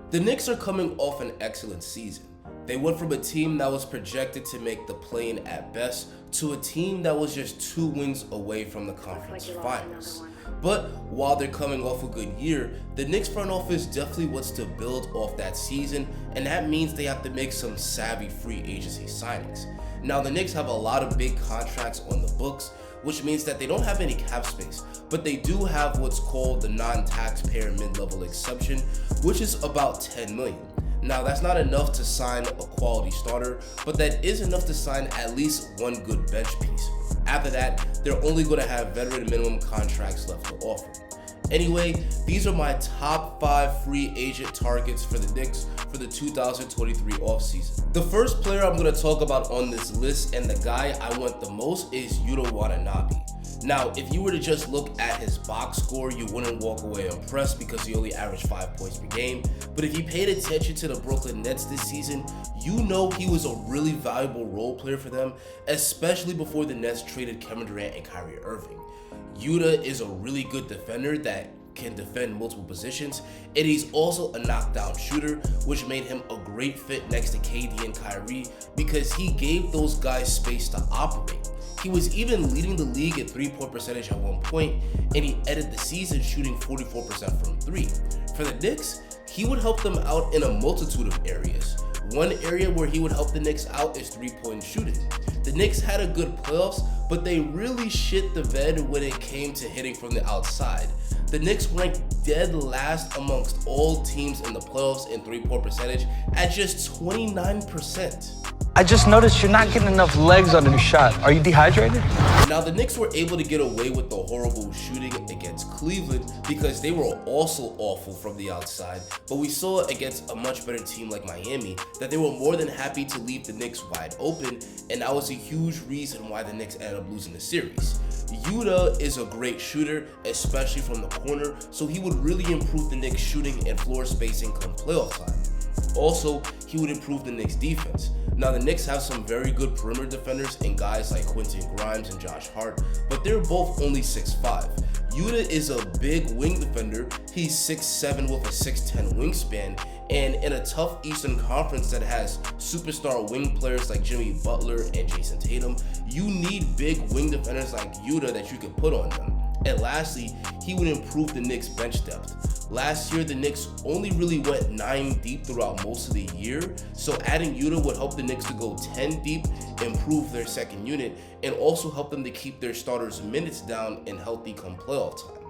The Knicks are coming off an excellent season. They went from a team that was projected to make the play-in at best to a team that was just 2 wins away from the conference finals. But while they're coming off a good year, the Knicks front office definitely wants to build off that season, and that means they have to make some savvy free agency signings. Now, the Knicks have a lot of big contracts on the books, which means that they don't have any cap space, but they do have what's called the non-taxpayer mid-level exception, which is about $10 million. Now, that's not enough to sign a quality starter, but that is enough to sign at least one good bench piece. After that, they're only going to have veteran minimum contracts left to offer. Anyway, these are my top 5 free agent targets for the Knicks for the 2023 offseason. The first player I'm going to talk about on this list, and the guy I want the most, is Yuta Watanabe. Now, if you were to just look at his box score, you wouldn't walk away impressed because he only averaged 5 points per game. But if you paid attention to the Brooklyn Nets this season, you know he was a really valuable role player for them, especially before the Nets traded Kevin Durant and Kyrie Irving. Yuta is a really good defender that can defend multiple positions, and he's also a knockdown shooter, which made him a great fit next to KD and Kyrie because he gave those guys space to operate. He was even leading the league at 3-point percentage at one point, and he ended the season shooting 44% from 3. For the Knicks, he would help them out in a multitude of areas. One area where he would help the Knicks out is 3-point shooting. The Knicks had a good playoffs, but they really shit the bed when it came to hitting from the outside. The Knicks ranked dead last amongst all teams in the playoffs in 3-point percentage at just 29%. I just noticed you're not getting enough legs on your shot. Are you dehydrated? Now, the Knicks were able to get away with the horrible shooting against Cleveland because they were also awful from the outside, but we saw against a much better team like Miami that they were more than happy to leave the Knicks wide open, and that was a huge reason why the Knicks ended up losing the series. Yuta is a great shooter, especially from the corner, so he would really improve the Knicks shooting and floor spacing come playoff time. Also, he would improve the Knicks defense. Now, the Knicks have some very good perimeter defenders in guys like Quentin Grimes and Josh Hart, but they're both only 6'5". Yuta is a big wing defender. He's 6'7" with a 6'10" wingspan, and in a tough Eastern Conference that has superstar wing players like Jimmy Butler and Jason Tatum, you need big wing defenders like Yuta that you can put on them. And lastly, he would improve the Knicks' bench depth. Last year, the Knicks only really went 9 deep throughout most of the year, so adding Yuta would help the Knicks to go 10 deep, improve their second unit, and also help them to keep their starters' minutes down and healthy come playoff time.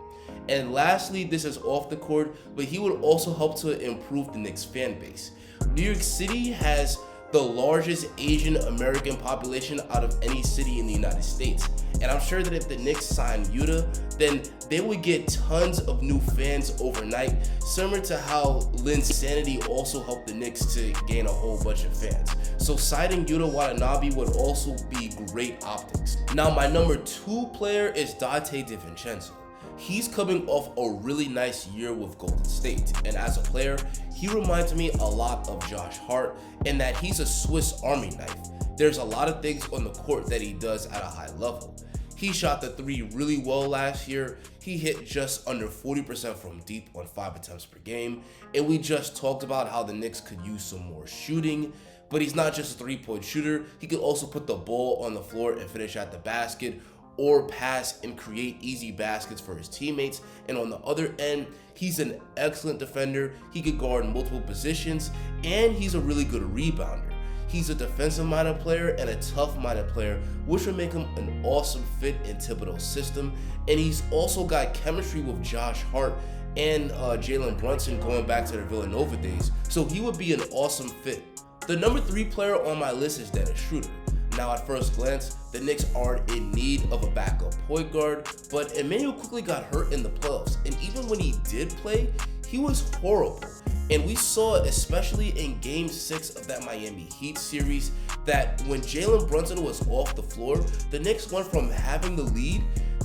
And lastly, this is off the court, but he would also help to improve the Knicks' fan base. New York City has the largest Asian American population out of any city in the United States. And I'm sure that if the Knicks sign Yuta, then they would get tons of new fans overnight, similar to how Linsanity also helped the Knicks to gain a whole bunch of fans. So signing Yuta Watanabe would also be great optics. Now, my number 2 player is Dante DeVincenzo. He's coming off a really nice year with Golden State, and as a player, he reminds me a lot of Josh Hart in that he's a Swiss Army knife. There's a lot of things on the court that he does at a high level. He shot the 3 really well last year. He hit just under 40% from deep on 5 attempts per game, and we just talked about how the Knicks could use some more shooting. But he's not just a 3-point shooter. He could also put the ball on the floor and finish at the basket, or pass and create easy baskets for his teammates. And on the other end, he's an excellent defender. He could guard multiple positions, and he's a really good rebounder. He's a defensive-minded player and a tough-minded player, which would make him an awesome fit in Thibodeau's system. And he's also got chemistry with Josh Hart and Jalen Brunson going back to their Villanova days, so he would be an awesome fit. The number 3 player on my list is Dennis Schroder. Now, at first glance, the Knicks are in need of a backup point guard, but Emmanuel quickly got hurt in the playoffs, and even when he did play, he was horrible. And we saw, especially in Game 6 of that Miami Heat series, that when Jalen Brunson was off the floor, the Knicks went from having the lead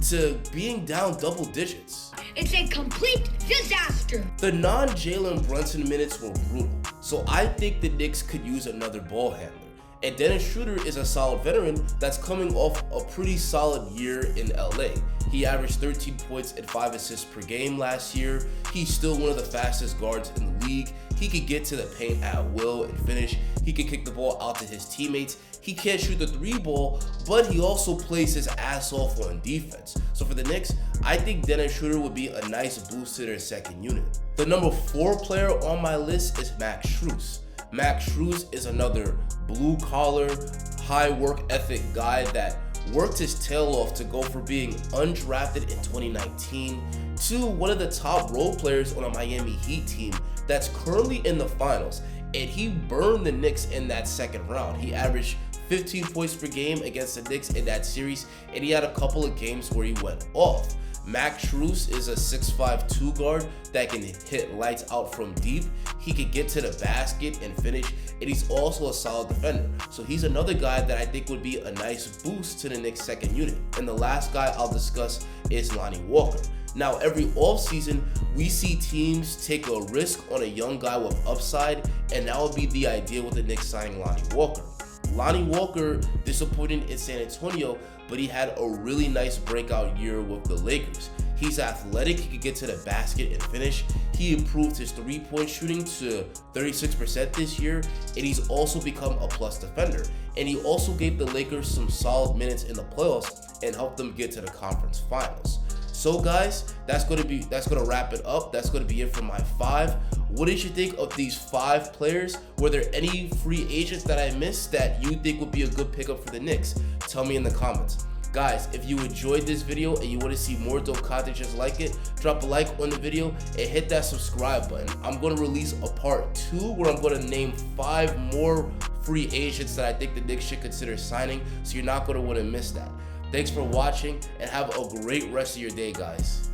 to being down double digits. It's a complete disaster. The non-Jalen Brunson minutes were brutal, so I think the Knicks could use another ball handler. And Dennis Schroder is a solid veteran that's coming off a pretty solid year in LA. He averaged 13 points and 5 assists per game last year. He's still one of the fastest guards in the league. He could get to the paint at will and finish. He can kick the ball out to his teammates. He can't shoot the 3-ball, but he also plays his ass off on defense. So for the Knicks, I think Dennis Schroder would be a nice boost to their second unit. The number 4 player on my list is Max Strus. Max Strus is another blue-collar, high work ethic guy that worked his tail off to go for being undrafted in 2019 to one of the top role players on a Miami Heat team that's currently in the finals. And he burned the Knicks in that second round. He averaged 15 points per game against the Knicks in that series, and he had a couple of games where he went off. Max Strus is a 6'5" 2 guard that can hit lights out from deep. He can get to the basket and finish, and he's also a solid defender. So he's another guy that I think would be a nice boost to the Knicks second unit. And the last guy I'll discuss is Lonnie Walker. Now, every offseason, we see teams take a risk on a young guy with upside, and that would be the idea with the Knicks signing Lonnie Walker. Lonnie Walker disappointed in San Antonio, but he had a really nice breakout year with the Lakers. He's athletic, he could get to the basket and finish. He improved his 3-point shooting to 36% this year, and he's also become a plus defender. And he also gave the Lakers some solid minutes in the playoffs and helped them get to the conference finals. So guys, that's gonna wrap it up. That's gonna be it for my 5. What did you think of these 5 players? Were there any free agents that I missed that you think would be a good pickup for the Knicks? Tell me in the comments. Guys, if you enjoyed this video and you want to see more dope content just like it, drop a like on the video and hit that subscribe button. I'm going to release a part 2 where I'm going to name 5 more free agents that I think the Knicks should consider signing, so you're not going to want to miss that. Thanks for watching and have a great rest of your day, guys.